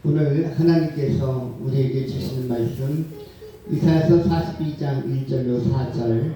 오늘 하나님께서 우리에게 주시는 말씀 이사야서 42장 1절로 4절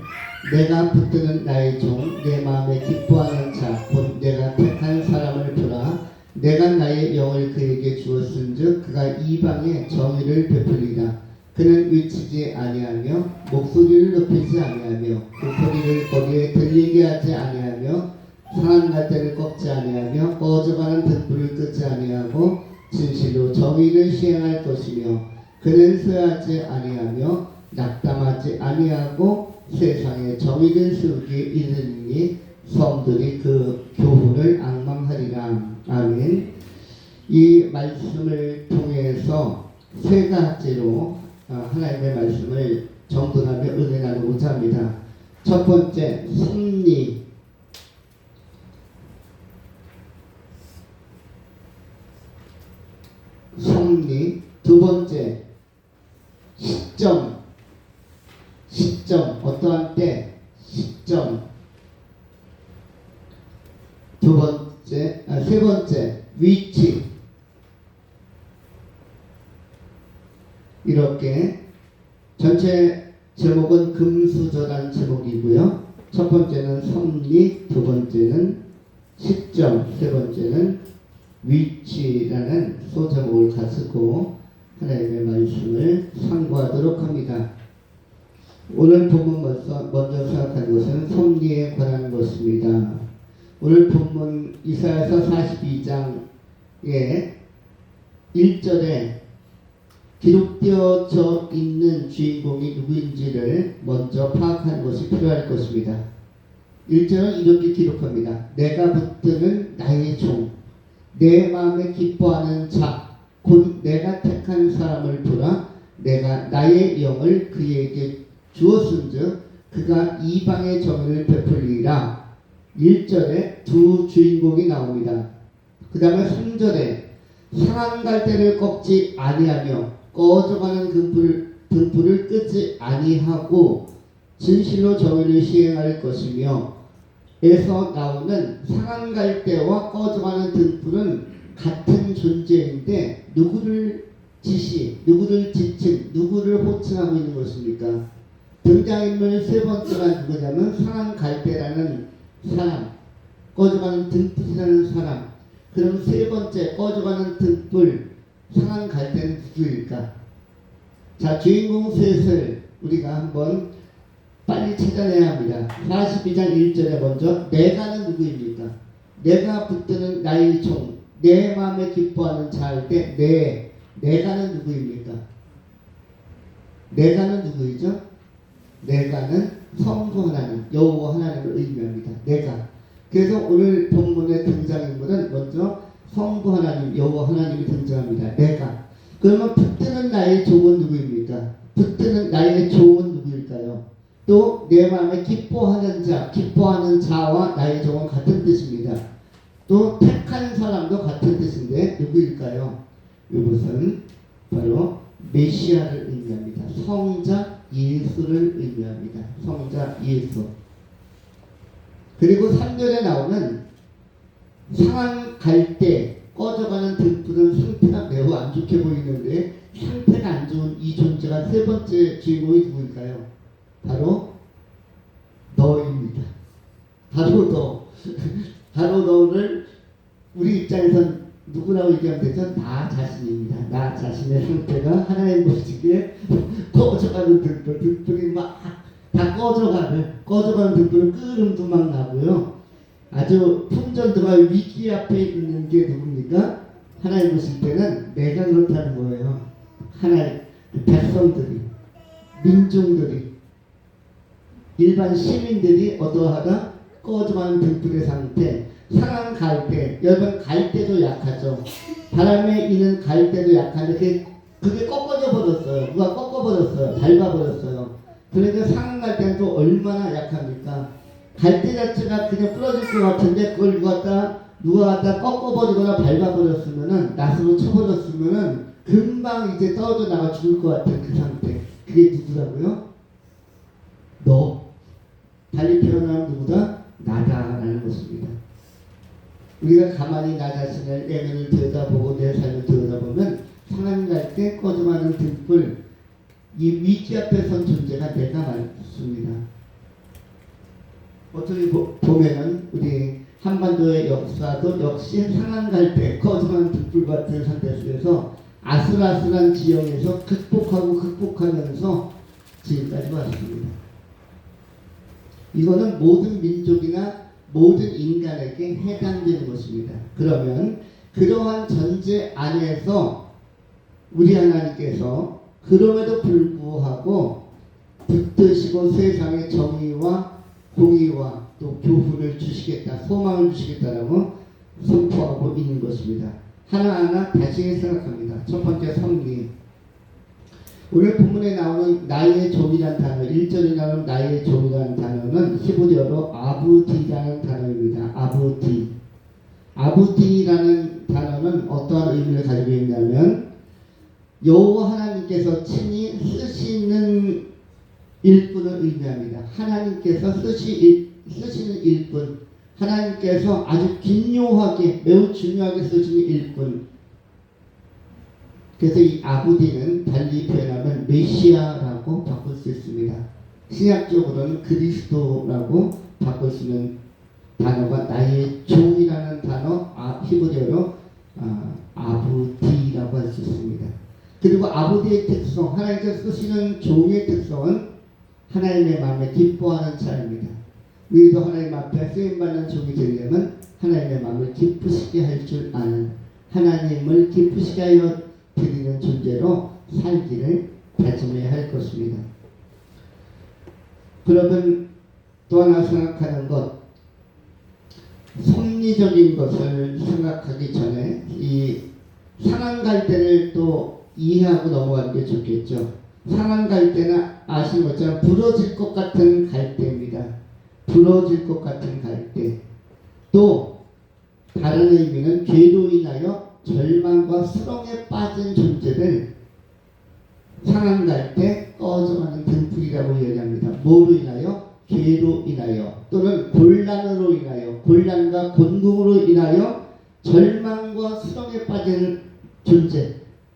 내가 붙드는 나의 종 내 마음에 기뻐하는 자 곧 내가 택한 사람을 보라 내가 나의 영을 그에게 주었은즉 그가 이방에 정의를 베풀리라 그는 외치지 아니하며 목소리를 높이지 아니하며 그 소리를 거기에 들리게 하지 아니하며 상한 갈대를 꺾지 아니하며 꺼져가는 등불을 끄지 아니하고 진실로 정의를 시행할 것이며 그는 쇠하지 아니하며 낙담하지 아니하고 세상에 정의를 세우기 이르리니 성들이 그 교훈을 앙망하리라. 아멘. 이 말씀을 통해서 세 가지로 하나님의 말씀을 정돈하며 은혜 나누고자 합니다. 첫 번째, 섭리. 섭리. 두 번째, 시점. 어떠한 때 시점. 세 번째, 위치. 이렇게 전체 제목은 금수저라는 제목이고요. 첫 번째는 섭리, 두 번째는 시점, 세 번째는 위치라는 소제목을 가지고 하나님의 말씀을 상고하도록 합니다. 오늘 본문 먼저 생각하는 것은 섭리에 관한 것입니다. 오늘 본문 이사야서 42장의 1절에 기록되어져 있는 주인공이 누구인지를 먼저 파악하는 것이 필요할 것입니다. 1절은 이렇게 기록합니다. 내가 붙드는 나의 종, 내 마음에 기뻐하는 자, 곧 내가 택한 사람을 보라. 내가 나의 영을 그에게 주었은즉 그가 이방의 정의를 베풀리라. 1절에 두 주인공이 나옵니다. 그 다음에 3절에 상한 갈대를 꺾지 아니하며 꺼져가는 등불을 끄지 아니하고 진실로 정의를 시행할 것이며 에서 나오는 상한 갈대와 꺼져가는 등불은 같은 존재인데 누구를 지칭, 누구를 호칭하고 있는 것입니까? 등장인물 세 번째가 누구냐면 상한 갈대라는 사람, 꺼져가는 등불이라는 사람. 그럼 세 번째 꺼져가는 등불, 상한 갈대는 누구일까? 자, 주인공 셋을 우리가 한번 빨리 찾아내야 합니다. 42장 1절에 먼저 내가는 누구입니까? 내가 붙드는 나의 종, 내 마음에 기뻐하는 자일 때 내가는 누구입니까? 내가는 누구이죠? 내가는 성부 하나님, 여호와 하나님을 의미합니다. 내가. 그래서 오늘 본문의 등장인물은 먼저 성부 하나님, 여호와 하나님이 등장합니다. 내가. 그러면 붙드는 나의 종은 누구입니까? 붙드는 나의 종은 누구일까요? 또 내 마음에 기뻐하는 자와 나의 종은 같은 뜻입니다. 또 택한 사람도 같은 뜻인데 누구일까요? 이것은 바로 메시아를 의미합니다. 성자 예수를 의미합니다. 성자 예수. 그리고 3절에 나오는 상한 갈대, 꺼져가는 등불은 상태가 매우 안 좋게 보이는데 상태가 안 좋은 이 존재가 세 번째 주인공이 누구일까요? 바로 너입니다. 바로 너. 바로 너를 우리 입장에선 누구라고 얘기하면 되죠? 나 자신입니다. 나 자신의 상태가 하나님 보시기에 꺼져가는 등불이 막 다 꺼져가는 등불은 끄름도 막 나고요. 아주 풍전도가 위기 앞에 있는 게 누굽니까? 하나님 보실 때는 내가 그렇다는 거예요. 하나님 백성들이, 민중들이, 일반 시민들이 어떠하다? 꺼져가는 등불의 상태, 상한 갈대. 여러분 갈대도 약하죠. 바람에 있는 갈대도 약한데 그게 꺾어져 버렸어요. 누가 꺾어버렸어요. 밟아버렸어요. 그러니까 상한 갈대는 또 얼마나 약합니까? 갈대 자체가 그냥 부러질 것 같은데 그걸 누가 갖다 꺾어버리거나 밟아버렸으면은 낫으로 쳐버렸으면은 금방 이제 떨어져 나가 죽을 것 같은 그 상태. 그게 누구라고요? 너. 달리 표현하면 누구다? 나다라는 것입니다. 우리가 가만히 나 자신을 내면을 들여다보고 내 삶을 들여다보면 이 위기 앞에 선 존재가 내가 맞습니다. 어떻게 보면은 우리 한반도의 역사도 역시 상한 갈 때 거대한 등불 같은 상태 속에서 아슬아슬한 지형에서 극복하면서 지금까지 왔습니다. 이거는 모든 민족이나 모든 인간에게 해당되는 것입니다. 그러면 그러한 전제 안에서 우리 하나님께서 그럼에도 불구하고 붙드시고 세상의 정의와 공의와 또 교훈을 주시겠다, 소망을 주시겠다라고 선포하고 있는 것입니다. 하나하나 다시 생각합니다. 첫 번째 섭리. 오늘 본문에 나오는 나의 종이라는 단어, 1절에 나오는 나의 종이라는 단어는 히브리어로 아부디라는 단어입니다. 아부디. 아부디라는 단어는 어떠한 의미를 가지고 있냐면 여호와 하나님께서 친히 쓰시는 일꾼을 의미합니다. 하나님께서 쓰시는 일꾼, 하나님께서 아주 긴요하게 매우 중요하게 쓰시는 일꾼. 그래서 이 아부디는 달리 표현하면 메시아라고 바꿀 수 있습니다. 신약적으로는 그리스도라고 바꿀 수 있는 단어가 나의 종이라는 단어, 히브리어로 아부디라고 할 수 있습니다. 그리고 아부디의 특성, 하나님께서 쓰시는 종의 특성은 하나님의 마음에 기뻐하는 자입니다. 우리도 하나님 앞에 쓰임받는 종이 되려면 하나님의 마음을 기쁘시게 할 줄 아는, 하나님을 기쁘시게 하여 드리는 존재로 살기를 다짐해야 할 것입니다. 그러면 또 하나 생각하는 것, 섭리적인 것을 생각하기 전에 이 상한 갈대를 또 이해하고 넘어가는 게 좋겠죠. 상한 갈대는 아시는 것처럼 부러질 것 같은 갈대입니다. 부러질 것 같은 갈대. 또 다른 의미는 죄로 인하여 절망과 수렁에 빠진 존재를 상한 갈대 꺼져가는 등불이라고 이야기합니다. 뭐로 인하여? 죄로 인하여 또는 곤란으로 인하여, 곤란과 곤궁으로 인하여 절망과 수렁에 빠진 존재,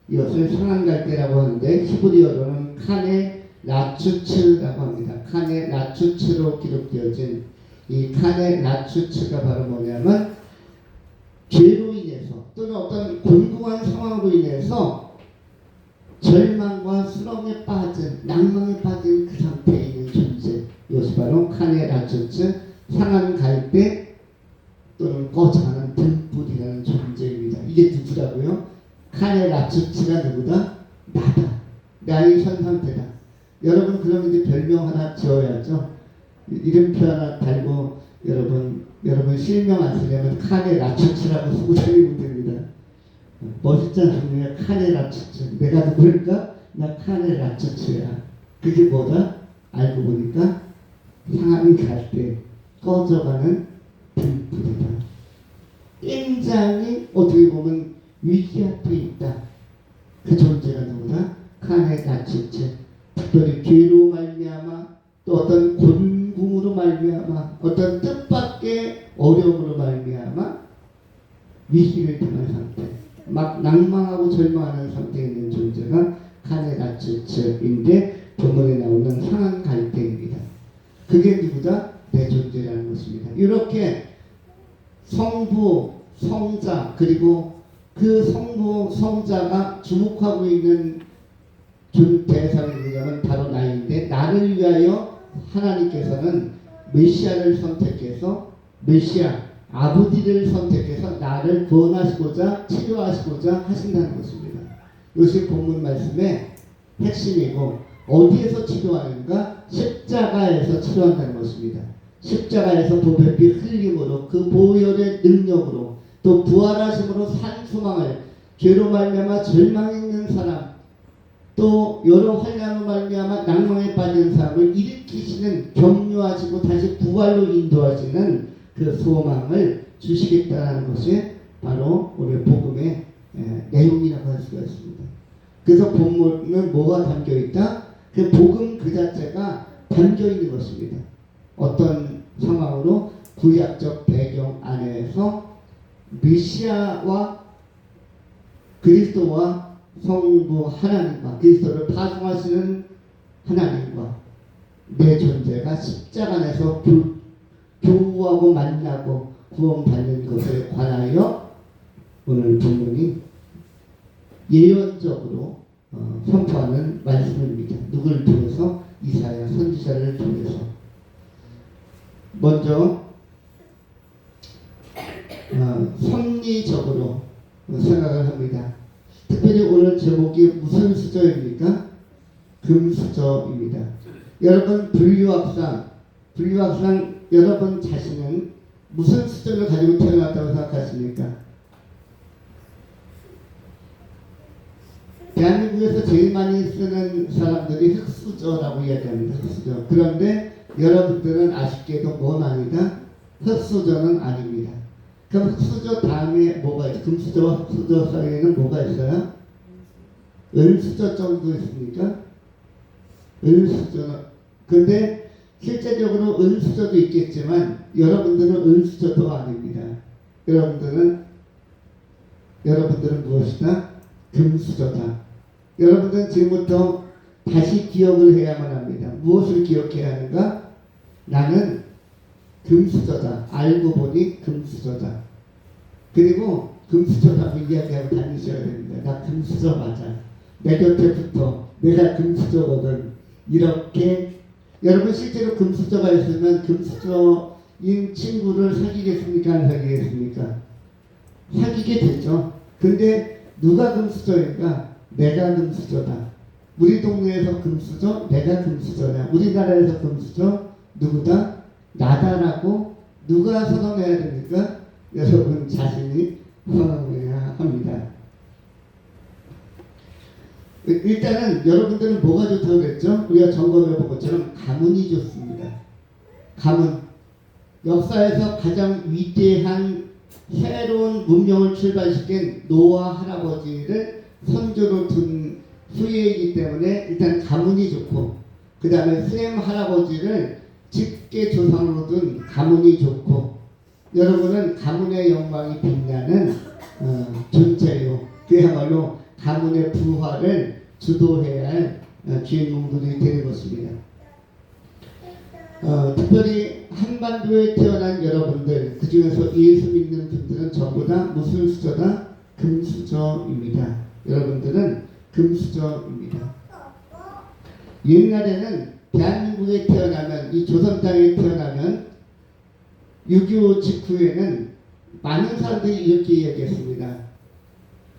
이것을 상한 갈대라고 하는데 히브리어로는 칸의 라추츠라고 합니다. 칸의 라추츠로 기록되어진 이 칸의 라추츠가 바로 뭐냐면 죄로 인해서 또는 어떤 곤궁한 상황으로 인해서 절망과 수렁에 빠진, 낭망에 빠진 그 상태에 있는 존재, 이것이 바로 칸의 라추츠, 상한 갈대 또는 꺼져가는 등불이라는 존재입니다. 이게 누구라고요? 칸의 라추츠가 누구다? 나다. 나의 현 상태다. 여러분 그럼 이제 별명 하나 지어야죠. 이름표 하나 달고 여러분 실명 안 쓰려면 칸의 라추츠라고 쓰고 다니면 됩니다. 멋있지 않습니까? 칸의 라추츠. 내가 누굴까? 나 칸의 라추츠야. 그게 뭐다? 알고 보니까 상한 갈대 꺼져가는 등불이다. 굉장히 어떻게 보면 위기 앞에 있다. 그 존재가 누구다? 칸의 라추츠. 특별히 죄로 말미암아 또 어떤 곤궁으로 말미암아 어떤 뜻밖의 어려움으로 말미암아 위기를 당한 상태, 막 낭망하고 절망하는 상태에 있는 존재가 칸의 라추츠인데 본문에 나오는 상한 갈대입니다. 그게 누구다? 내 존재라는 것입니다. 이렇게 성부, 성자 그리고 그 성부, 성자가 주목하고 있는 대상이 누구냐면 바로 나인데, 나를 위하여 하나님께서는 메시아를 선택해서 메시아 아부디를 선택해서 나를 구원하시고자 치료하시고자 하신다는 것입니다. 이것이 본문 말씀의 핵심이고, 어디에서 치료하는가? 십자가에서 치료한다는 것입니다. 십자가에서 보배피 흘림으로 그 보혈의 능력으로 또 부활하심으로 산 소망을, 죄로 말미암아 절망에 있는 사람 또 여러 환난으로 말미암아 낭망에 빠진 사람을 일으키시는, 격려하시고 다시 부활로 인도하시는 그 소망을 주시겠다는 것이 바로 오늘 복음의 내용이라고 할 수가 있습니다. 그래서 본문은 뭐가 담겨있다? 그 복음 그 자체가 담겨있는 것입니다. 어떤 상황으로? 구약적 배경 안에서 메시아와 그리스도와 성부 하나님과 그리스도를 파송하시는 하나님과 내 존재가 십자가 안에서 교우하고 만나고 구원받는 것에 관하여 오늘 본문이 예언적으로 선포하는 말씀입니다. 누구를 통해서? 이사야 선지자를 통해서. 먼저 섭리적으로 생각을 합니다. 특별히 오늘 제목이 무슨 수저입니까? 금수저입니다. 여러분 분류학상 여러분 자신은 무슨 수저를 가지고 태어났다고 생각하십니까? 대한민국에서 제일 많이 쓰는 사람들이 흙수저라고 이야기합니다. 흙수저. 그런데 여러분들은 아쉽게도 뭔 아니다? 흙수저는 아닙니다. 그럼 흙수저 다음에 뭐가 있어요? 금수저와 흙수저 사이에는 뭐가 있어요? 은수저 정도 있습니까? 은수저는. 근데 실제적으로 은수저도 있겠지만 여러분들은 은수저도 아닙니다. 여러분들은 무엇이다? 금수저다. 여러분들은 지금부터 다시 기억을 해야만 합니다. 무엇을 기억해야 하는가? 나는 금수저다. 알고 보니 금수저다. 그리고 금수저라고 이야기하고 다니셔야 됩니다. 나 금수저 맞아. 내 곁에 붙어. 내가 금수저거든. 이렇게 여러분 실제로 금수저가 있으면 금수저인 친구를 사귀겠습니까? 안 사귀겠습니까? 사귀게 되죠. 근데 누가 금수저인가? 내가 금수저다. 우리 동네에서 금수저, 내가 금수저냐. 우리나라에서 금수저, 누구다? 나다라고 누가 선언해야 됩니까? 여러분 자신이 선언해야 합니다. 일단은 여러분들은 뭐가 좋다고 그랬죠? 우리가 점검해 본 것처럼 가문이 좋습니다. 가문. 역사에서 가장 위대한 새로운 문명을 출발시킨 노아 할아버지를 선조로 둔 후예이기 때문에 일단 가문이 좋고, 그 다음에 셈 할아버지를 직계 조상으로 둔 가문이 좋고, 여러분은 가문의 영광이 빛나는 존재요. 그야말로 가문의 부활을 주도해야 할 주인공들이 되는 것입니다. 특별히 한반도에 태어난 여러분들, 그 중에서 예수 믿는 분들은 전부 다 무슨 수저다? 금수저입니다. 여러분들은 금수저입니다. 옛날에는 대한민국에 태어나면, 이 조선 땅에 태어나면 6.25 직후에는 많은 사람들이 이렇게 이야기했습니다.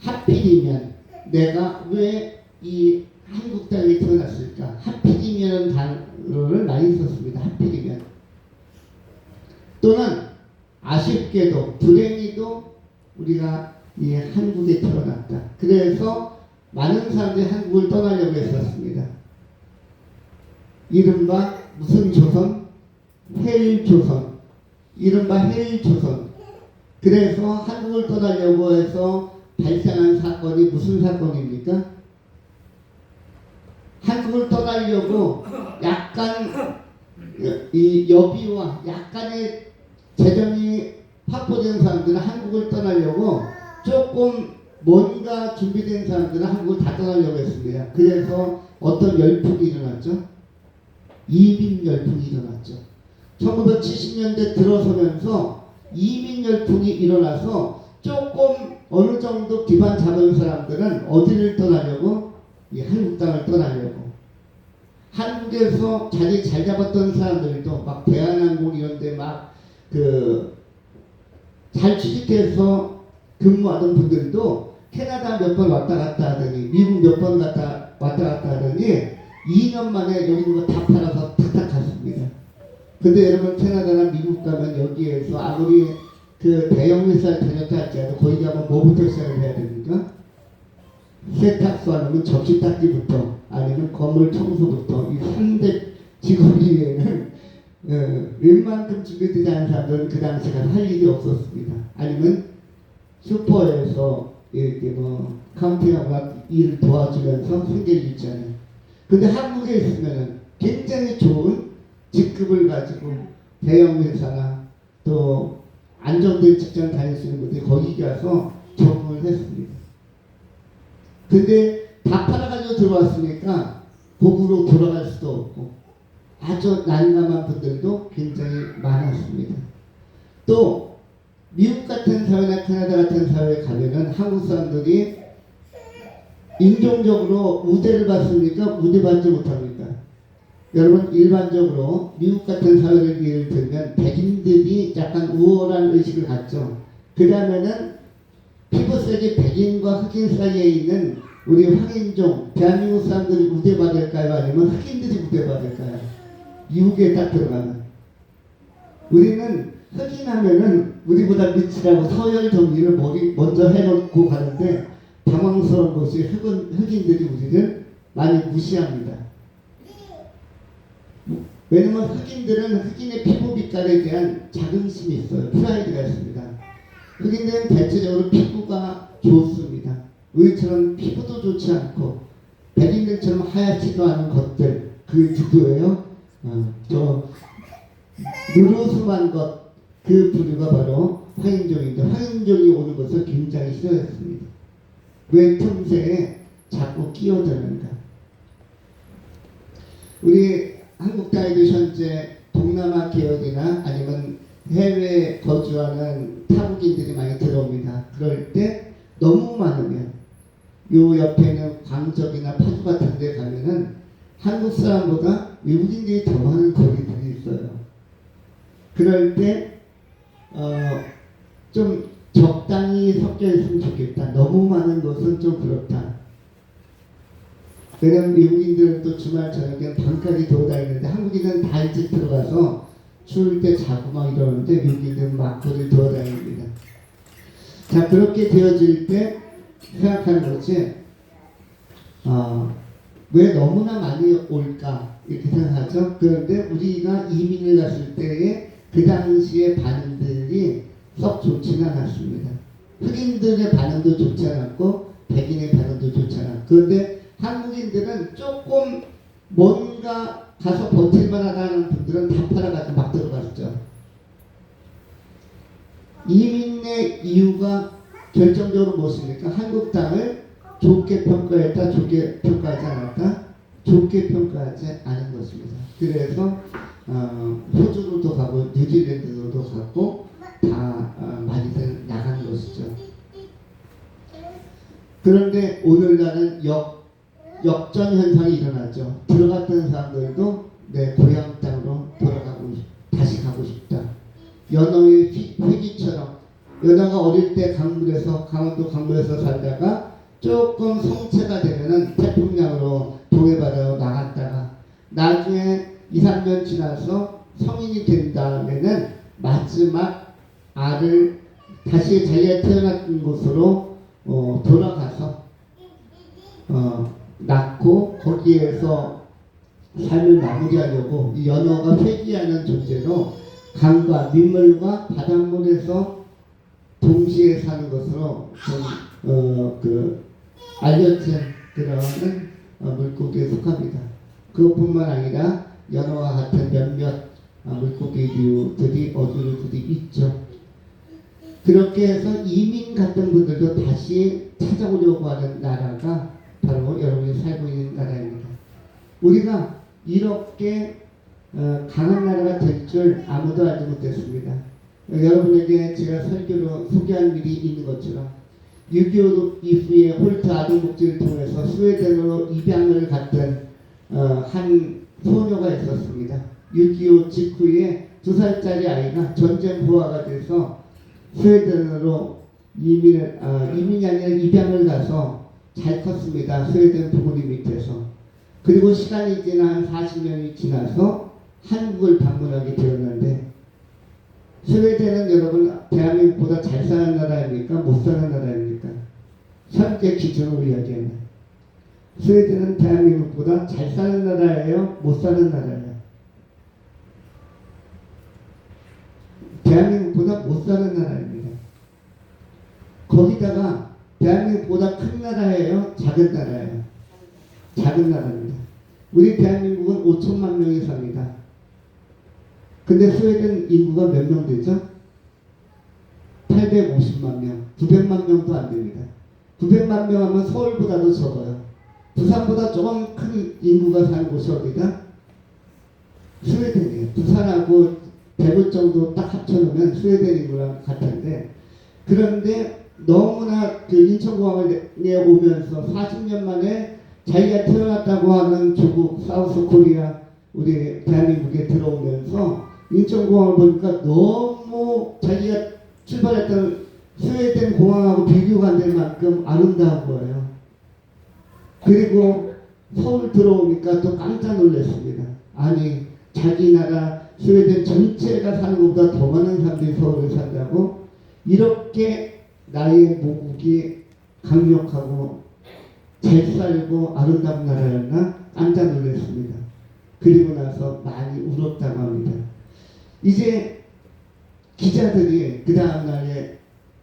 하필이면 내가 왜 이 한국 땅에 태어났을까? 하필이면 단어를 많이 썼습니다. 하필이면. 또는 아쉽게도 불행히도 우리가 이 한국에 태어났다. 그래서 많은 사람들이 한국을 떠나려고 했었습니다. 이른바 무슨 조선? 헬조선. 이른바 헬조선. 그래서 한국을 떠나려고 해서 발생한 사건이 무슨 사건입니까? 한국을 떠나려고 약간 이 여비와 약간의 재정이 확보된 사람들은 한국을 떠나려고 조금 뭔가 준비된 사람들은 한국을 다 떠나려고 했습니다. 그래서 어떤 열풍이 일어났죠? 이민 열풍이 일어났죠. 1970년대 들어서면서 이민 열풍이 일어나서 조금 어느 정도 기반 잡은 사람들은 어디를 떠나려고? 이 한국 땅을 떠나려고. 한국에서 자리 잘 잡았던 사람들도 막 대한항공 이런 데 막 잘 취직해서 근무하던 분들도 캐나다 몇 번 왔다 갔다 하더니 미국 몇 번 왔다 갔다 하더니 2년 만에 여기 있는 거 다 팔아서 탁탁 갔습니다. 근데 여러분 캐나다나 미국 가면 여기에서 아무리 그 대형 회사를 다녔다 할지라도 거기 가면 뭐부터 시작을 해야 됩니까? 세탁소 아니면 접시 닦기부터 아니면 건물 청소부터 이 3대 직업이에는 웬만큼 준비되지 않은 사람들은 그 당시에 할 일이 없었습니다. 아니면 슈퍼에서 이렇게 뭐 카운팅하고 일을 도와주면서 생계를 유지하는. 근데 한국에 있으면은 굉장히 좋은 직급을 가지고 대형 회사나 또 안정된 직장 다닐 수 있는 분들이 거기 가서 적응을 했습니다. 근데 다 팔아가지고 들어왔으니까 고국으로 돌아갈 수도 없고 아주 난감한 분들도 굉장히 많았습니다. 또 미국 같은 사회나 캐나다 같은 사회에 가면은 한국 사람들이 인종적으로 우대를 받습니까? 우대받지 못합니까? 여러분 일반적으로 미국 같은 사회를 예를 들면 백인들이 약간 우월한 의식을 갖죠. 그 다음에는 피부색이 백인과 흑인 사이에 있는 우리 황인종, 대한민국 사람들이 우대받을까요? 아니면 흑인들이 우대받을까요? 미국에 딱 들어가면 우리는 흑인 하면은 우리보다 밑이라고 서열 정리를 먼저 해놓고 가는데 당황스러운 것이 흑인들이 우리를 많이 무시합니다. 왜냐면 흑인들은 흑인의 피부 빛깔에 대한 자긍심이 있어요. 프라이드가 있습니다. 흑인들은 대체적으로 피부가 좋습니다. 우리처럼 피부도 좋지 않고 백인들처럼 하얗지도 않은 것들 그 주도예요. 저 누르스만 것 그 부류가 바로 황인종인데 황인종이 오는 것을 굉장히 싫어했습니다. 왜 틈새에 자꾸 끼어드는가? 우리 한국 딸도 현재 동남아 계열이나 아니면 해외에 거주하는 타국인들이 많이 들어옵니다. 그럴 때 너무 많으면 요 옆에는 광적이나 파주 같은 데 가면은 한국 사람보다 외국인들이 더 많은 거리들이 있어요. 그럴 때 좀 적당히 섞여 있으면 좋겠다. 너무 많은 것은 좀 그렇다. 왜냐면 외국인들은 또 주말 저녁에 밤까지 돌아다니는데 한국인은 다 일찍 들어가서 추울 때 자고 막 이러는데 외국인들은 막 거기 돌아다닙니다. 자, 그렇게 되어질 때 생각하는 것이 왜 너무나 많이 올까 이렇게 생각하죠. 그런데 우리가 이민을 갔을 때에 그 당시의 반응들이 썩 좋지는 않았습니다. 흑인들의 반응도 좋지 않았고 백인의 반응도 좋지 않았고 그런데 한국인들은 조금 뭔가 가서 버틸만하다는 분들은 다 팔아가지고 막 들어갔죠. 이민의 이유가 결정적으로 무엇입니까? 한국 땅을 좋게 평가했다, 좋게 평가하지 않았다? 좋게 평가하지 않은 것입니다. 그래서 호주로도 가고 뉴질랜드로도 가고 다 많이들 나간 것이죠. 그런데 오늘날은 역전 현상이 일어나죠. 들어갔던 사람들도 내 고향 땅으로 다시 가고 싶다. 연어의 회기처럼 연어가 어릴 때 강원도 강물에서 살다가 조금 성체가 되면은 태풍양으로 동해바다로 나갔다가 나중에 2, 3년 지나서 성인이 된 다음에는 마지막 알을 다시 자기가 태어났던 곳으로 돌아가서 낳고 거기에서 삶을 마무리하려고 이 연어가 회귀하는 존재로 강과 민물과 바닷물에서 동시에 사는 것으로 좀 알려진 그런 물고기에 속합니다. 그것뿐만 아니라 연어와 같은 몇몇 물고기류들이 어류들이 있죠. 그렇게 해서 이민 같은 분들도 다시 찾아오려고 하는 나라가 바로 여러분이 살고 있는 나라입니다. 우리가 이렇게 강한 나라가 될 줄 아무도 알지 못했습니다. 여러분에게 제가 설교로 소개한 일이 있는 것처럼 6.25 이후에 홀트 아동복지를 통해서 스웨덴으로 입양을 갔던 한 소녀가 있었습니다. 6.25 직후에 2살짜리 아이가 전쟁 부하가 돼서 스웨덴으로 이민이 아니라 입양을 가서 잘 컸습니다. 스웨덴 부모님 밑에서. 그리고 시간이 지나 한 40년이 지나서 한국을 방문하게 되었는데 스웨덴은 여러분 대한민국보다 잘 사는 나라입니까? 못 사는 나라입니까? 현재 기준으로 이야기하면 스웨덴은 대한민국보다 잘 사는 나라예요? 못 사는 나라예요? 대한민국보다 못 사는 나라입니다. 거기다가 대한민국보다 큰 나라예요? 작은 나라예요? 작은 나라입니다. 우리 대한민국은 5천만 명이 삽니다. 근데 스웨덴 인구가 몇 명 되죠? 850만 명, 900만 명도 안 됩니다. 900만 명 하면 서울보다도 적어요. 부산보다 조금 큰 인구가 사는 곳이 어디다? 스웨덴이에요. 부산하고 대구 정도 딱 합쳐놓으면 스웨덴 인구랑 같은데, 그런데 너무나 그 인천공항에 오면서 40년 만에 자기가 태어났다고 하는 조국 사우스 코리아 우리 대한민국에 들어오면서 인천공항을 보니까 너무 자기가 출발했던 스웨덴 공항하고 비교가 안 될 만큼 아름다운 거예요. 그리고 서울 들어오니까 또 깜짝 놀랐습니다. 아니 자기 나라 스웨덴 전체가 사는 것보다 더 많은 사람들이 서울에 산다고? 이렇게 나의 모국이 강력하고 잘 살고 아름다운 나라였나? 깜짝 놀랐습니다. 그리고 나서 많이 울었다고 합니다. 이제 기자들이 그 다음 날에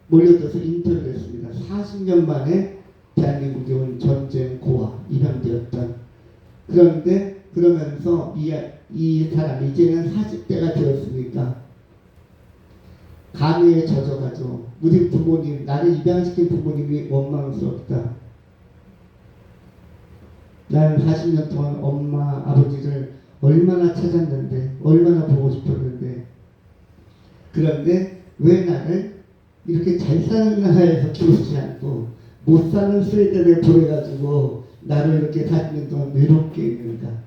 몰려들어서 인터뷰를 했습니다. 40년 만에 대한민국에 온 전쟁 고아 입양되었던, 그런데 그러면서 이 사람이 이제는 40대가 되었으니까 감회에 젖어가지고 우리 부모님, 나를 입양시킨 부모님이 원망스럽다. 나는 40년 동안 엄마, 아버지를 얼마나 찾았는데, 얼마나 보고 싶었는데, 그런데 왜 나를 이렇게 잘 사는 나라에서 키우지 않고 못 사는 스웨덴에 보내가지고 나를 이렇게 40년 동안 외롭게 했는가?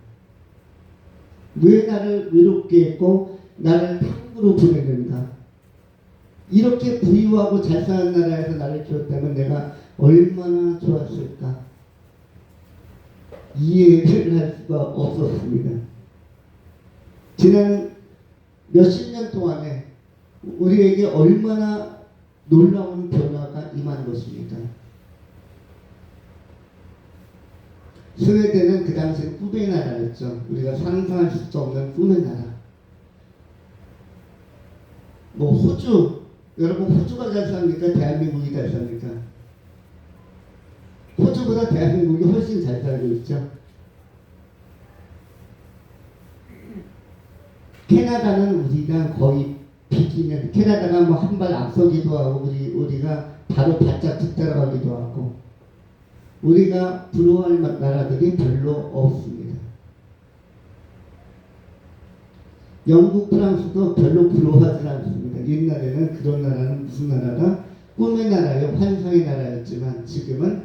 왜 나를 외롭게 했고 나를 탕으로 보내는가? 이렇게 부유하고 잘 사는 나라에서 나를 키웠다면 내가 얼마나 좋았을까? 이해를 할 수가 없었습니다. 지난 몇십 년 동안에 우리에게 얼마나 놀라운 변화가 임한 것입니까? 스웨덴은 그 당시에 꿈의 나라였죠. 우리가 상상할 수 없는 꿈의 나라. 뭐 호주, 여러분 호주가 잘 삽니까? 대한민국이 잘 삽니까? 호주보다 대한민국이 훨씬 잘 살고 있죠. 캐나다는 우리가 거의 비기는, 캐나다가 뭐 한 발 앞서기도 하고 우리가 바로 바짝 뒤따라가기도 하고, 우리가 부러워할 나라들이 별로 없습니다. 영국, 프랑스도 별로 부러워하지 않습니다. 옛날에는 그런 나라는 무슨 나라가 꿈의 나라요, 환상의 나라였지만 지금은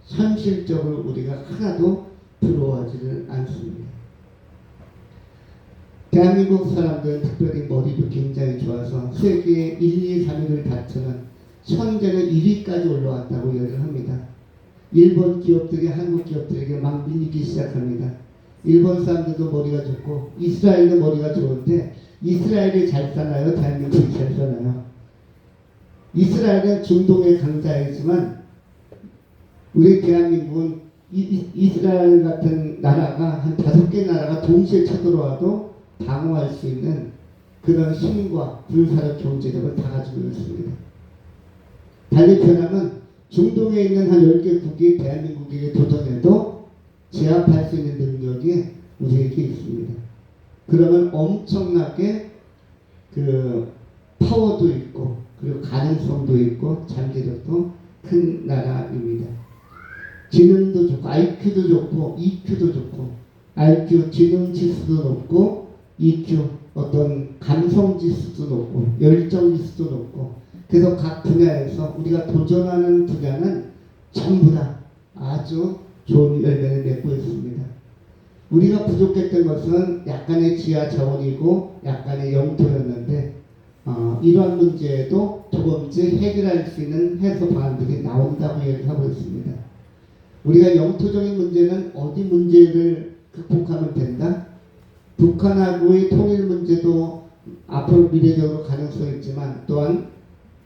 현실적으로 우리가 하나도 부러워하지는 않습니다. 대한민국 사람들은 특별히 머리도 굉장히 좋아서 세계 1, 2, 3위를 다투는 현재는 1위까지 올라왔다고 얘기를 합니다. 일본 기업들이 한국 기업들에게 막 밀리기 시작합니다. 일본 사람들도 머리가 좋고 이스라엘도 머리가 좋은데 이스라엘이 잘 사나요? 대한민국이 잘 사나요? 이스라엘은 중동의 강자이지만 우리 대한민국은 이스라엘 같은 나라가 한 5개 나라가 동시에 쳐들어와도 방어할 수 있는 그런 힘과 군사력 경제력을 다 가지고 있습니다. 달리 표현하면 중동에 있는 한 10개 국이 대한민국에게 도전해도 제압할 수 있는 능력이 우리에게 있습니다. 그러면 엄청나게 그 파워도 있고 그리고 가능성도 있고 잠재력도 큰 나라입니다. 지능도 좋고 IQ도 좋고 EQ도 좋고, IQ 지능 지수도 높고 EQ 어떤 감성 지수도 높고 열정 지수도 높고, 그래서 각 분야에서 우리가 도전하는 분야는 전부 다 아주 좋은 열매를 맺고 있습니다. 우리가 부족했던 것은 약간의 지하 자원이고 약간의 영토였는데 이러한 문제에도 조금씩 해결할 수 있는 해소 방안들이 나온다고 얘기하고 있습니다. 우리가 영토적인 문제는 어디 문제를 극복하면 된다? 북한하고의 통일 문제도 앞으로 미래적으로 가능성이 있지만 또한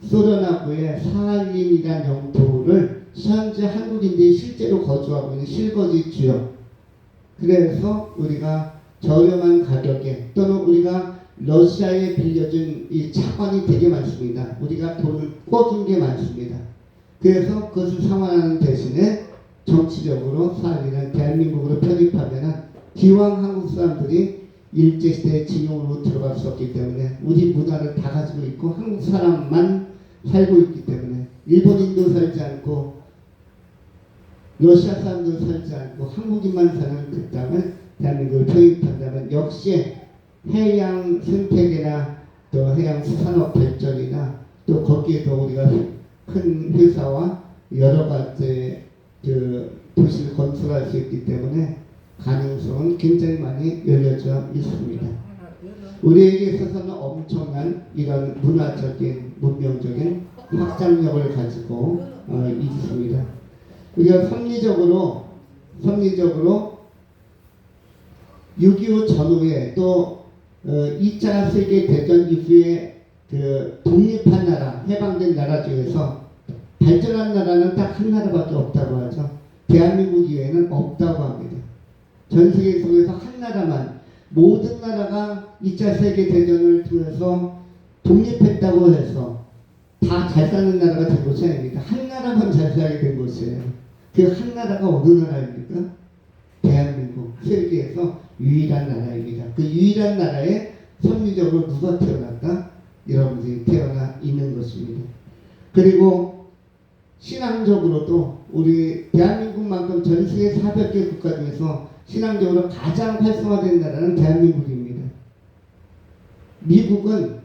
소련하고의 사할린이라는 영토를 현재 한국인들이 실제로 거주하고 있는 실거주 지역, 그래서 우리가 저렴한 가격에 또는 우리가 러시아에 빌려준 이 차관이 되게 많습니다. 우리가 돈을 꿔준 게 많습니다. 그래서 그것을 상환하는 대신에 정치적으로 사할린을 대한민국으로 편입하면 기왕 한국 사람들이 일제시대에 징용으로 들어갈 수 없기 때문에 우리 문화를 다 가지고 있고 한국 사람만 살고 있기 때문에 일본인도 살지 않고 러시아 사람들 살지 않고 한국인만 사는 그 땅을 대한민국을 도입한다면 역시 해양 생태계나 또 해양 산업 발전이나 또 거기에 더 우리가 큰 회사와 여러 가지 그 도시를 건설할 수 있기 때문에 가능성은 굉장히 많이 열려져 있습니다. 우리에게 있어서는 엄청난 이런 문화적인 문명적인 확장력을 가지고 있습니다. 우리가 섭리적으로 6.25 전후에 또 2차 세계대전 이후에 그 독립한 나라, 해방된 나라 중에서 발전한 나라는 딱 한 나라밖에 없다고 하죠. 대한민국 이외에는 없다고 합니다. 전 세계 속에서 한 나라만, 모든 나라가 2차 세계대전을 통해서 독립했다고 해서 다 잘 사는 나라가 된 것이 아닙니다. 한 나라만 잘 살게 된 것이에요. 그 한 나라가 어느 나라입니까? 대한민국, 세계에서 유일한 나라입니다. 그 유일한 나라에 섭리적으로 누가 태어났다? 여러분들이 태어나 있는 것입니다. 그리고 신앙적으로도 우리 대한민국만큼 전 세계 400개 국가 중에서 신앙적으로 가장 활성화된 나라는 대한민국입니다. 미국은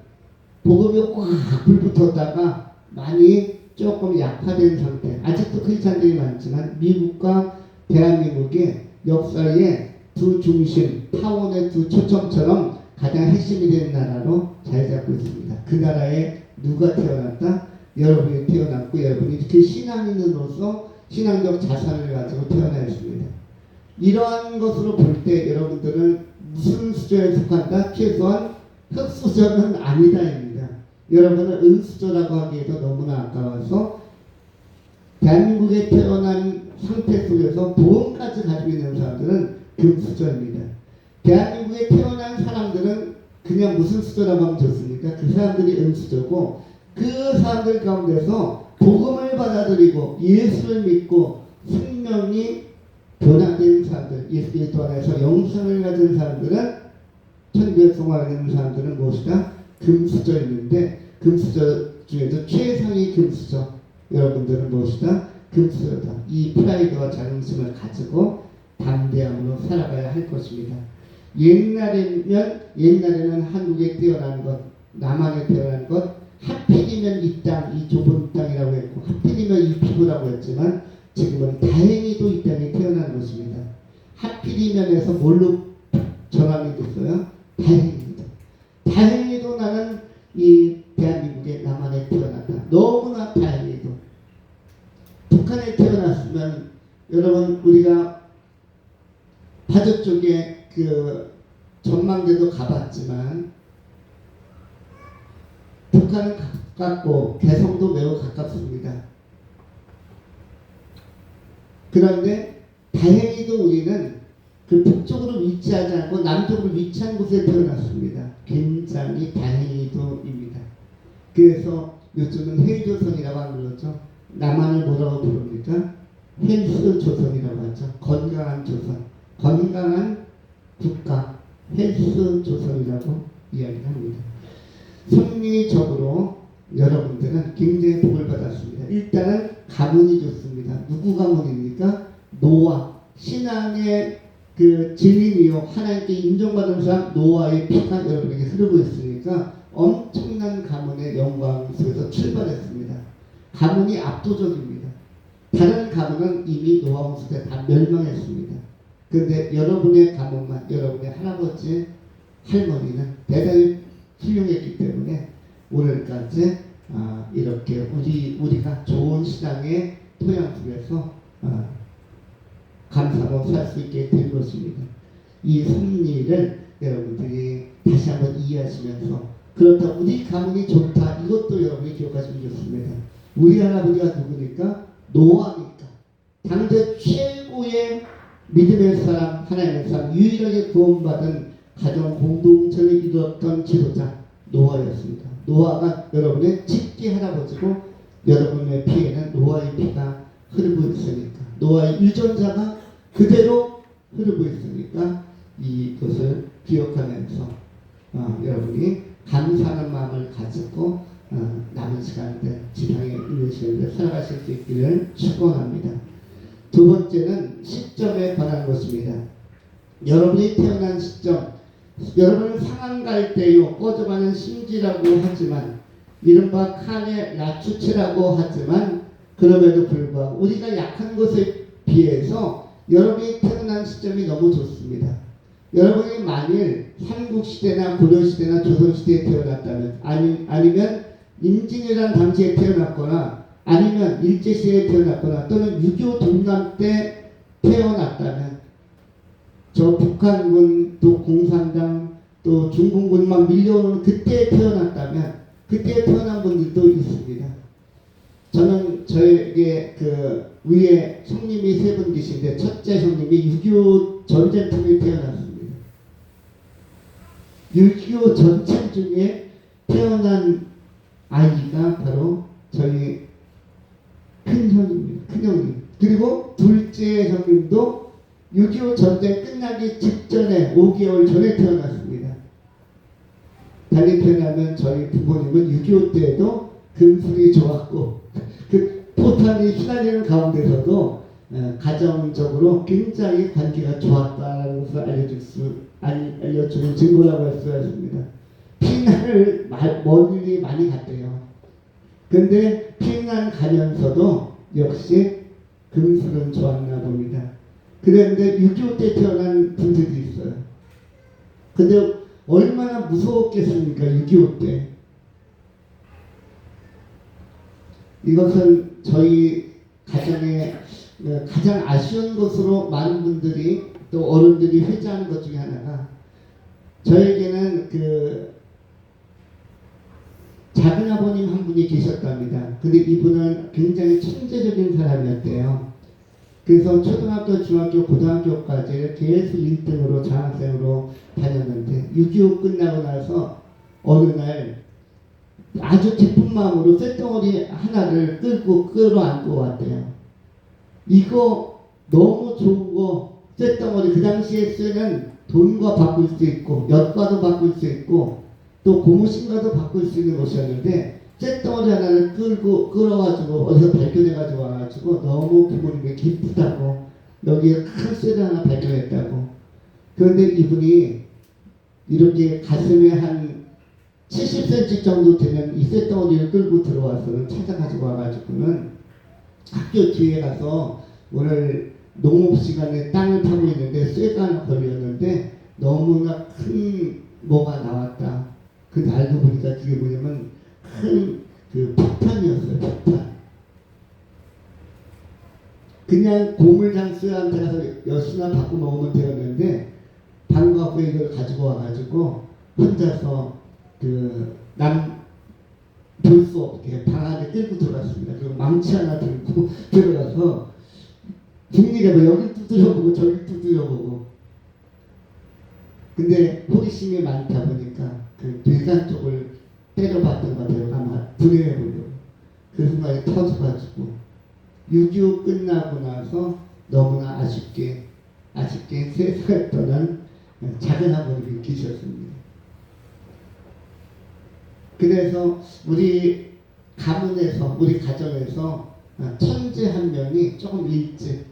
복음이 확 불붙었다가 많이 조금 약화된 상태. 아직도 크리스찬들이 많지만 미국과 대한민국이 역사의 두 중심, 타원의 두 초점처럼 가장 핵심이 된 나라로 자리 잡고 있습니다. 그 나라에 누가 태어났다? 여러분이 태어났고 여러분이 그 신앙인으로서 신앙적 자산을 가지고 태어나 있습니다. 이러한 것으로 볼 때 여러분들은 무슨 수저에 속한다? 최소한 흙수저는 아니다입니다. 여러분은 은수저라고 하기에도 너무나 아까워서 대한민국에 태어난 상태 속에서 보험까지 가지고 있는 사람들은 금수저입니다. 대한민국에 태어난 사람들은 그냥 무슨 수저라고 하면 좋습니까? 그 사람들이 은수저고 그 사람들 가운데서 복음을 받아들이고 예수를 믿고 생명이 변화된 사람들, 예수 그리스도 안에서 영생을 가진 사람들은 천국에 성화가 되는 사람들은 무엇이다? 금수저였는데 금수저 중에서 최상위 금수저 여러분들은 무엇이다? 금수저다. 이 프라이드와 자긍심을 가지고 담대함으로 살아가야 할 것입니다. 옛날에는 한국에 태어난 것, 남한에 태어난 것, 하필이면 이 땅, 이 좁은 땅이라고 했고 하필이면 이 피부라고 했지만 지금은 다행히도 이 땅에 태어난 것입니다. 하필이면에서 뭘로 전환이 됐어요? 다행히도. 다행히도 나는 이 대한민국의 남한에 태어났다. 너무나 다행히도. 북한에 태어났으면 여러분 우리가 파주 쪽에 그 전망대도 가봤지만 북한은 가깝고 개성도 매우 가깝습니다. 그런데 다행히도 우리는 그 북쪽으로 위치하지 않고 남쪽으로 위치한 곳에 태어났습니다. 굉장히 다행히도입니다. 그래서 요즘은 헬조선이라고 안 불렀죠. 남한을 뭐라고 부릅니까? 헬스 조선이라고 하죠. 건강한 조선, 건강한 국가, 헬스 조선이라고 이야기합니다. 섭리적으로 여러분들은 굉장히 복을 받았습니다. 일단은 가문이 좋습니다. 누구 가문입니까? 노아, 신앙의 그 증인이요 하나님께 인정받은 사람 노아의 피가 여러분에게 흐르고 있으니까 엄청난 가문의 영광 속에서 출발했습니다. 가문이 압도적입니다. 다른 가문은 이미 노아 홍수 때 다 멸망했습니다. 그런데 여러분의 가문만, 여러분의 할아버지, 할머니는 대단히 훌륭했기 때문에 오늘까지 이렇게 우리가 좋은 신앙의 토양 속에서 감사하고 살 수 있게 된 것입니다. 이 섭리를 여러분들이 다시 한번 이해하시면서 그렇다 우리 가문이 좋다 이것도 여러분이 기억하시면 좋습니다. 우리 할아버지가 누구니까? 노아니까. 당대 최고의 믿음의 사람, 하나님의 사람, 유일하게 구원받은 가정 공동체를 이루었던 지도자 노아였습니다. 노아가 여러분의 직계 할아버지고 여러분의 피에는 노아의 피가 흐르고 있으니까 노아의 유전자가 그대로 흐르고 있으니까 이것을 기억하면서 여러분이 감사하는 마음을 가지고 남은 시간들 지상에 있는 시간들 살아가실 수 있기를 축원합니다. 두 번째는 시점에 관한 것입니다. 여러분이 태어난 시점, 여러분은 상한 갈대요 꺼져가는 심지라고 하지만 이른바 칸의 라추체라고 하지만 그럼에도 불구하고 우리가 약한 것에 비해서 여러분이 태어난 시점이 너무 좋습니다. 여러분이 만일 삼국시대나 고려시대나 조선시대에 태어났다면 아니면 임진왜란 당시에 태어났거나 아니면 일제시대에 태어났거나 또는 6.25 동남 때 태어났다면 저 북한군 또 공산당 또 중공군 막 밀려오는 그때에 태어났다면 그때에 태어난 분들도 있습니다. 저는 저에게 그 위에 형님이 세 분 계신데 첫째 형님이 6.25 전쟁통에 태어났습니다. 6.25 전쟁 중에 태어난 아이가 바로 저희 큰 형입니다. 큰 형님. 그리고 둘째 형님도 6.25 전쟁 끝나기 직전에 5개월 전에 태어났습니다. 달리 표현하면 저희 부모님은 6.25 때에도 금술이 좋았고 그 포탄이 휘날리는 가운데서도 가정적으로 굉장히 관계가 좋았다는 것을 알려주는 증거라고 할 수가 있습니다. 피난을 멀리 많이 갔대요. 근데 피난 가면서도 역시 금술은 좋았나 봅니다. 그런데 6.25 때 태어난 분들이 있어요. 근데 얼마나 무서웠겠습니까? 6.25 때. 이것은 저희 가정의 가장 아쉬운 것으로 많은 분들이 또 어른들이 회자하는 것 중에 하나가 저에게는 그 작은 아버님 한 분이 계셨답니다. 근데 이분은 굉장히 천재적인 사람이었대요. 그래서 초등학교, 중학교, 고등학교까지 계속 1등으로 장학생으로 다녔는데 6.25 끝나고 나서 어느 날 아주 깊은 마음으로 쇳덩어리 하나를 끌어안고 왔대요. 이거 너무 좋은 거 쇳덩어리 그 당시에 쓰는 돈과 바꿀 수 있고 엿과도 바꿀 수 있고 또 고무신과도 바꿀 수 있는 것이었는데 쇳덩어리 하나를 끌어가지고 어디서 발견해가지고 와가지고 너무 부모님이 기쁘다고 여기에 큰 쇠를 하나 발견했다고. 그런데 이분이 이렇게 가슴에 한 70cm 정도 되는 이 쇳덩어리를 끌고 들어와서는 찾아가지고 와가지고는 학교 뒤에 가서 오늘 농업 시간에 땅을 파고 있는데 쇠가 하나 걸렸는데 너무나 큰 뭐가 나왔다. 근데 알고 보니까 그게 뭐냐면 큰 그 폭탄이었어요. 폭탄. 그냥 고물장수한테 가서 엿이나 받고 먹으면 되었는데 방과 후에 이걸 가지고 와가지고 혼자서 볼 수 없게 방 안에 끌고 들어갔습니다. 그리고 망치 하나 들고 들어가서 국리가 여기 두드려보고 저기 두드려보고. 근데 호기심이 많다 보니까 그 뇌관 쪽을 때려봤던 것 같아요. 아마 분해해보려고. 그 순간에 터져가지고 6.25 끝나고 나서 너무나 아쉽게 세상을 떠난 작은 아버님이 계셨습니다. 그래서 우리 가문에서 우리 가정에서 천재 한 명이 조금 일찍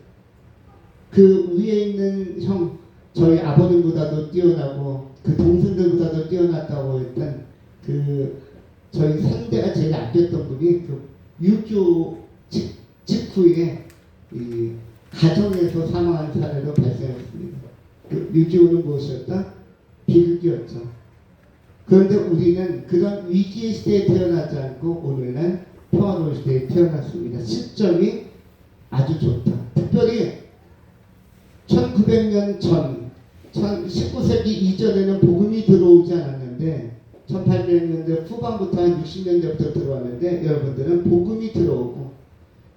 그 위에 있는 형 저희 아버님보다도 뛰어나고 그 동생들보다도 뛰어났다고 했던 그 저희 상대가 제일 아꼈던 분이 그 6.25 직후에 이 가정에서 사망한 사례로 발생했습니다. 그 6.25는 무엇이었다? 비극이었죠. 그런데 우리는 그런 위기의 시대에 태어나지 않고 오늘날 평화로운 시대에 태어났습니다. 시점이 아주 좋다. 특별히 1900년 전 19세기 이전에는 복음이 들어오지 않았는데 1800년대 후반부터 한 60년대부터 들어왔는데 여러분들은 복음이 들어오고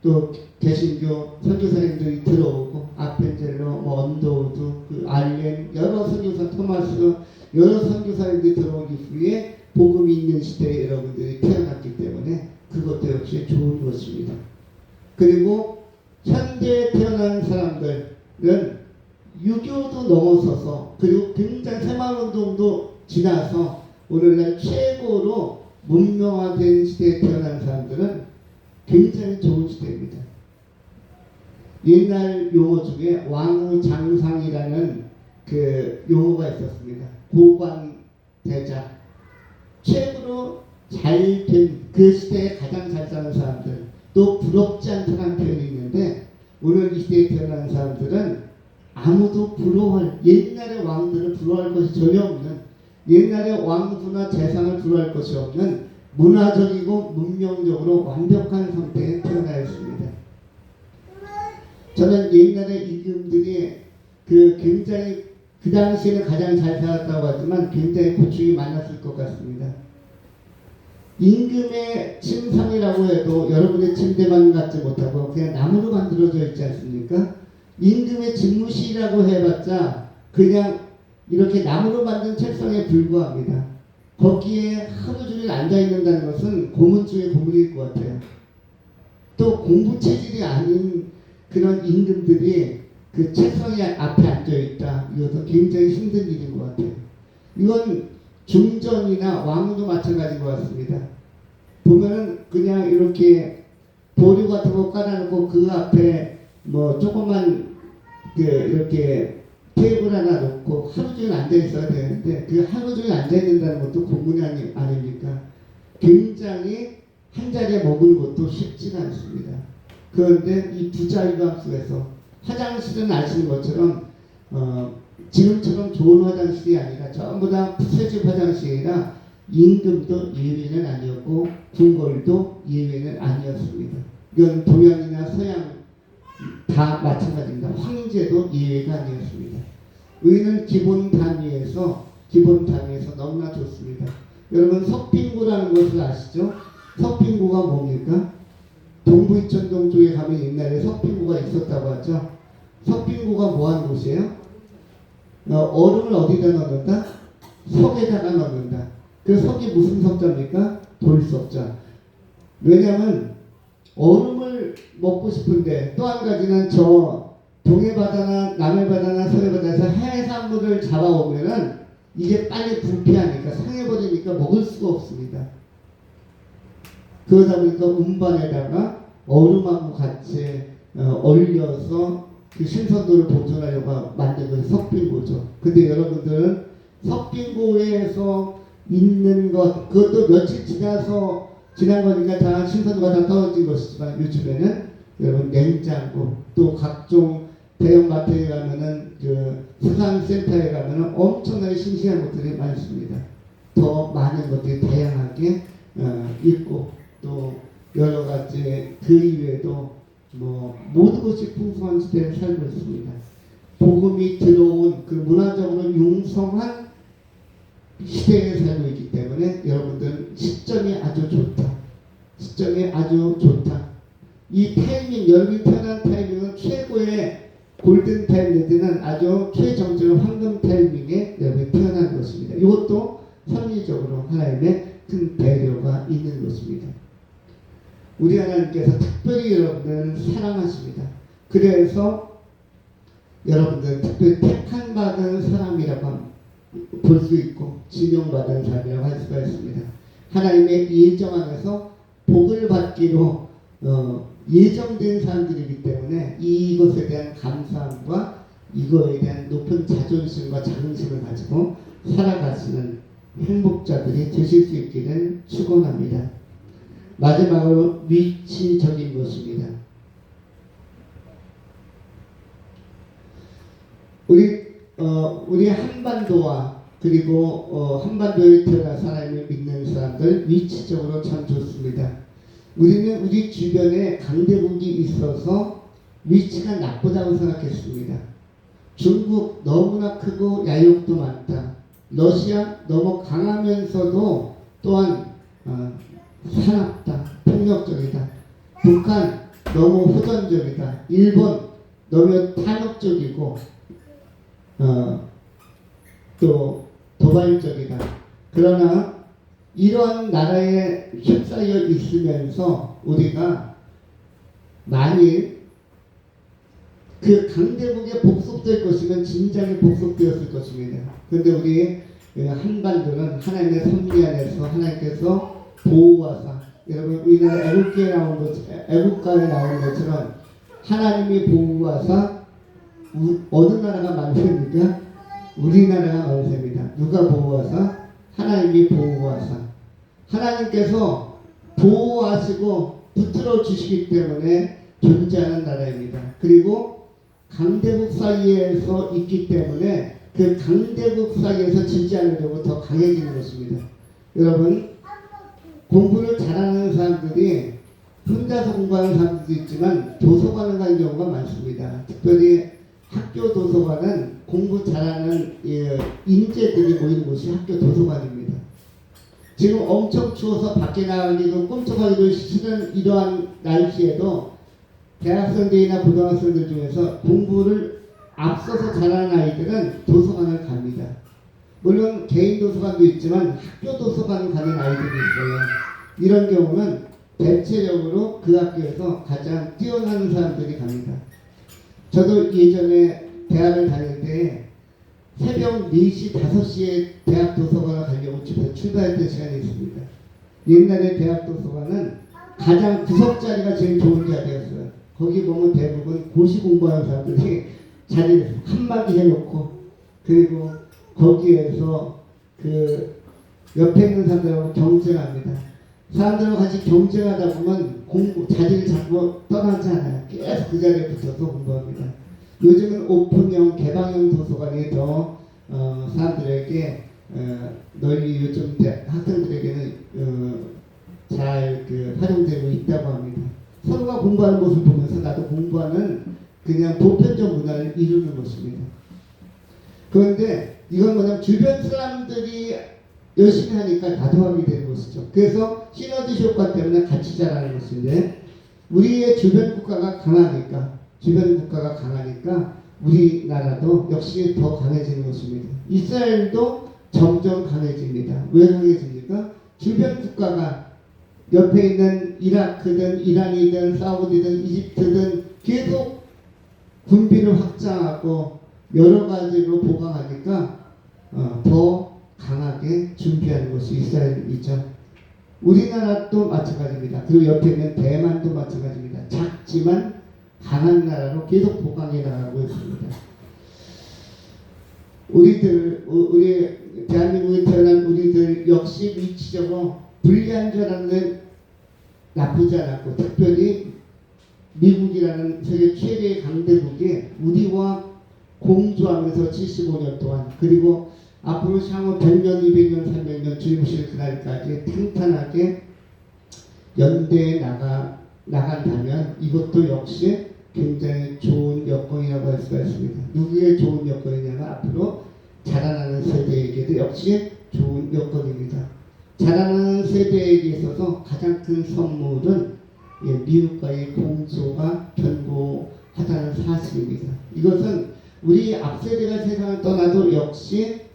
또 개신교 선교사님들이 들어오고 아펜젤로, 언더우드, 그 알렌 여러 선교사 토마스 여러 선교사님들이 들어오기 후에 복음이 있는 시대에 여러분들이 태어났기 때문에 그것도 역시 좋은 것입니다. 그리고 현대에 태어난 사람들은 6.25도 넘어서서 그리고 굉장히 새마을운동도 지나서 오늘날 최고로 문명화된 시대에 태어난 사람들은 굉장히 좋은 시대입니다. 옛날 용어 중에 왕우장상이라는 그 용어가 있었습니다. 고관대자. 최고로 잘 된 그 시대에 가장 잘 사는 사람들, 또 부럽지 않다는 표현이 있는데, 오늘 이 시대에 태어난 사람들은 아무도 부러워할, 옛날의 왕들을 부러워할 것이 전혀 없는, 옛날의 왕부나 재상을 부러워할 것이 없는 문화적이고 문명적으로 완벽한 상태에 태어나였습니다. 저는 옛날의 임금들이 굉장히 그 당시에는 가장 잘 살았다고 하지만 굉장히 고충이 많았을 것 같습니다. 임금의 침상이라고 해도 여러분의 침대만 갖지 못하고 그냥 나무로 만들어져 있지 않습니까? 임금의 집무실이라고 해봤자 그냥 이렇게 나무로 만든 책상에 불과합니다. 거기에 하루 종일 앉아있는다는 것은 고문 중에 고문일 것 같아요. 또 공부 체질이 아닌 그런 임금들이 그 책상에 앞에 앉아있다. 이것도 굉장히 힘든 일인 것 같아요. 이건 중전이나 왕도 마찬가지인 것 같습니다. 보면은 그냥 이렇게 보류 같은 거 깔아놓고 그 앞에 뭐 조그만 이렇게 테이블 하나 놓고 하루 종일 앉아 있어야 되는데 그 하루 종일 앉아 있는다는 것도 고문이 아닙니까? 굉장히 한 자리에 머무는 것도 쉽지가 않습니다. 그런데 이 부자유감 속에서 화장실은 아시는 것처럼 지금처럼 좋은 화장실이 아니라 전부 다 푸세집 화장실이라 임금도 예외는 아니었고 궁궐도 예외는 아니었습니다. 이건 동양이나 서양 다 마찬가지입니다. 황제도 예외가 아니었습니다. 의는 기본 단위에서 너무나 좋습니다. 여러분 석빙구라는 것을 아시죠? 석빙구가 뭡니까? 동부이천동 쪽에 가면 옛날에 석빙구가 있었다고 하죠. 석빙구가 뭐하는 곳이에요? 얼음을 어디다 넣는다? 석에다가 넣는다. 그 석이 무슨 석자입니까? 돌석자. 왜냐하면 얼음을 먹고 싶은데 또 한 가지는 저 동해바다나 남해바다나 서해바다에서 해산물을 잡아오면은 이게 빨리 부패하니까 상해버리니까 먹을 수가 없습니다. 그러다 보니까 운반에다가 얼음하고 같이 얼려서 그 신선도를 보존하려고 만든 것이 석빙고죠. 근데 여러분들은 석빙고에서 있는 것, 그것도 며칠 지난 거니까 다 신선도가 다 떨어진 것이지만 요즘에는 여러분 냉장고 또 각종 대형마트에 가면은 그 수산센터에 가면은 엄청나게 싱싱한 것들이 많습니다. 더 많은 것들이 다양하게 있고 또 여러 가지 그 이외에도 뭐 모든 것이 풍성한 시대에 살고 있습니다. 복음이 들어온 그 문화적으로 융성한 시대에 살고 있기 때문에 여러분들은 시점이 아주 좋다. 이 타이밍, 여러분이 태어난 타이밍은 최고의 골든 타임 내지는 아주 최정적인 황금 타이밍에 여러분이 태어난 것입니다. 이것도 섭리적으로 하나님의 큰 배려가 있는 것입니다. 우리 하나님께서 특별히 여러분들을 사랑하십니다. 그래서 여러분들은 특별히 택한 받은 사람이라고 볼 수 있고 지명받은 사람이라고 할 수가 있습니다. 하나님의 예정 안에서 복을 받기로 예정된 사람들이기 때문에 이것에 대한 감사함과 이거에 대한 높은 자존심과 자긍심을 가지고 살아가시는 행복자들이 되실 수 있기를 축원합니다. 마지막으로 위치적인 것입니다. 우리 한반도와 그리고 한반도에 태어난 사람을 믿는 사람들 위치적으로 참 좋습니다. 우리는 우리 주변에 강대국이 있어서 위치가 나쁘다고 생각했습니다. 중국 너무나 크고 야욕도 많다. 러시아 너무 강하면서도 또한 사납다, 폭력적이다. 북한 너무 호전적이다. 일본 너무 탐욕적이고 또 도발적이다. 그러나 이러한 나라에 휩싸여 있으면서 우리가 만일 그 강대국에 복속될 것이면 진작에 복속되었을 것입니다. 그런데 우리 한반도는 하나님의 섭리 안에서 하나님께서 보호하사, 여러분 우리나라 애국가에 나오는 것처럼 하나님이 보호하사 어느 나라가 만세입니까? 우리나라가 만세입니다. 누가 보호하사? 하나님이 보호하사. 하나님께서 보호하시고 붙들어 주시기 때문에 존재하는 나라입니다. 그리고 강대국 사이에서 있기 때문에 그 강대국 사이에서 지지 않으려고 더 강해지는 것입니다. 여러분, 공부를 잘하는 사람들이 혼자서 공부하는 사람들도 있지만 도서관을 가는 경우가 많습니다. 특별히 학교 도서관은 공부 잘하는 인재들이 모이는 곳이 학교 도서관입니다. 지금 엄청 추워서 밖에 나가기도 꿈쩍하기도 싫은 이러한 날씨에도 대학생들이나 고등학생들 중에서 공부를 앞서서 잘하는 아이들은 도서관을 갑니다. 물론 개인 도서관도 있지만 학교 도서관 가는 아이들이 있어요. 이런 경우는 대체적으로 그 학교에서 가장 뛰어난 사람들이 갑니다. 저도 예전에 대학을 다닐 때 새벽 4시, 5시에 대학 도서관을 가려고 집에서 출발했던 시간이 있습니다. 옛날에 대학 도서관은 가장 구석자리가 제일 좋은 자리였어요. 거기 보면 대부분 고시 공부하는 사람들이 자리를 한마디 해놓고 그리고 거기에서 그 옆에 있는 사람들하고 경쟁합니다. 사람들과 같이 경쟁하다 보면 자리를 잡고 떠나지 않아요. 계속 그 자리에 붙어서 공부합니다. 요즘은 오픈형, 개방형 도서관이 더 사람들에게 널리 요즘 학생들에게는 잘 활용되고 있다고 합니다. 서로가 공부하는 모습을 보면서 나도 공부하는 그냥 보편적 문화를 이루는 것입니다. 그런데 이건 뭐냐면 주변 사람들이 열심히 하니까 나도 하게 되는 것이죠. 그래서 시너지 효과 때문에 같이 자라는 것인데 우리의 주변 국가가 강하니까 우리나라도 역시 더 강해지는 것입니다. 이스라엘도 점점 강해집니다. 왜 강해집니까? 주변 국가가 옆에 있는 이라크든 이란이든 사우디든 이집트든 계속 군비를 확장하고 여러 가지로 보강하니까 더 강하게 준비하는 것이 이스라엘이죠. 우리나라도 마찬가지입니다. 그리고 옆에 있는 대만도 마찬가지입니다. 작지만 강한 나라로 계속 보강해 나가고 있습니다. 우리 대한민국에 태어난 우리들 역시 위치적으로 불리한 줄 알았는데 나쁘지 않았고 특별히 미국이라는 세계 최대의 강대국이 우리와 공조하면서 75년 동안 그리고 앞으로 향후 100년, 200년, 300년 주님 오실 그날까지 탄탄하게 연대해 나간다면 이것도 역시 굉장히 좋은 여건이라고 할 수가 있습니다. 누구의 좋은 여건이냐면 앞으로 자라나는 세대에게도 역시 좋은 여건입니다. 자라나는 세대에게 있어서 가장 큰 선물은 미국과의 공조가 견고하다는 사실입니다. 이것은 우리 앞세대가 세상을 떠나도 역시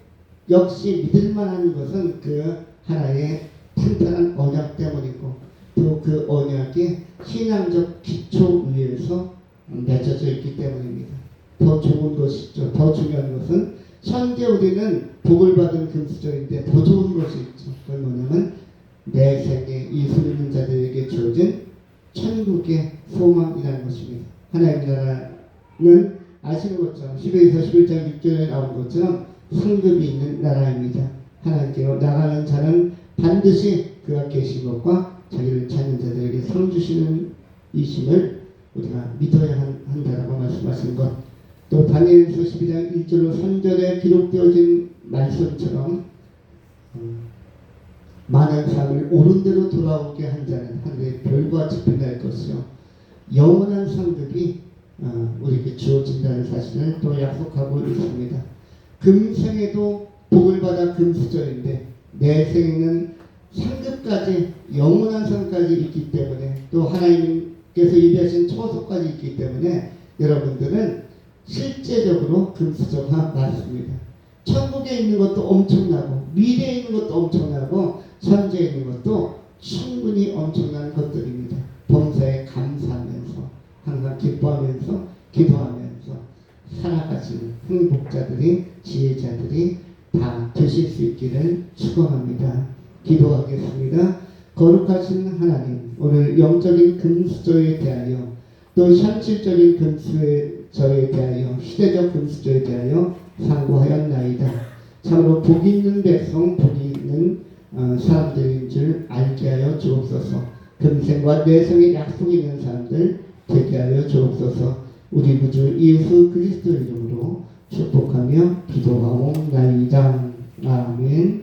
믿을만한 것은 그 하나의 탄탄한 언약 때문이고 또 그 언약이 신앙적 기초 위에서 맺어져 있기 때문입니다. 더 좋은 것이죠. 더 중요한 것은 현재 우리는 복을 받은 금수저인데 더 좋은 것이 있죠. 그건 뭐냐면 내 생에 이 숨는 자들에게 주어진 천국의 소망이라는 것입니다. 하나님 나라는 아시는 것처럼 12에서 11장 6절에 나온 것처럼 상급이 있는 나라입니다. 하나님께로 나가는 자는 반드시 그가 계신 것과 자기를 찾는 자들에게 상 주시는 이심을 우리가 믿어야 한다라고 말씀하신 것. 또 다니엘서 12장 1절로 3절에 기록되어진 말씀처럼 많은 사람을 옳은 대로 돌아오게 한 자는 하늘의 별과 같이 빛날 것이요 영원한 상급이 우리에게 주어진다는 사실을 또 약속하고 있습니다. 금생에도 복을 받아 금수저인데 내 생에는 상급까지 영원한 상까지 있기 때문에 또 하나님께서 예비하신 처소까지 있기 때문에 여러분들은 실제적으로 금수저가 맞습니다. 천국에 있는 것도 엄청나고 미래에 있는 것도 엄청나고 현재에 있는 것도 충분히 엄청난 것들입니다. 범사에 감사하면서 항상 기뻐하면서 기도하면서 살아가시는 행복자들이 지혜자들이 다 되실 수 있기를 축원합니다. 기도하겠습니다. 거룩하신 하나님, 오늘 영적인 금수저에 대하여 또 현실적인 금수저에 대하여 시대적 금수저에 대하여 상고하였나이다. 참으로 복 있는 백성, 복 있는 사람들인 줄 알게 하여 주옵소서. 금생과 내생의 약속이 있는 사람들 되게 하여 주옵소서. 우리 구주 예수 그리스도 이름으로 축복하며 기도하옵나이다. 아멘.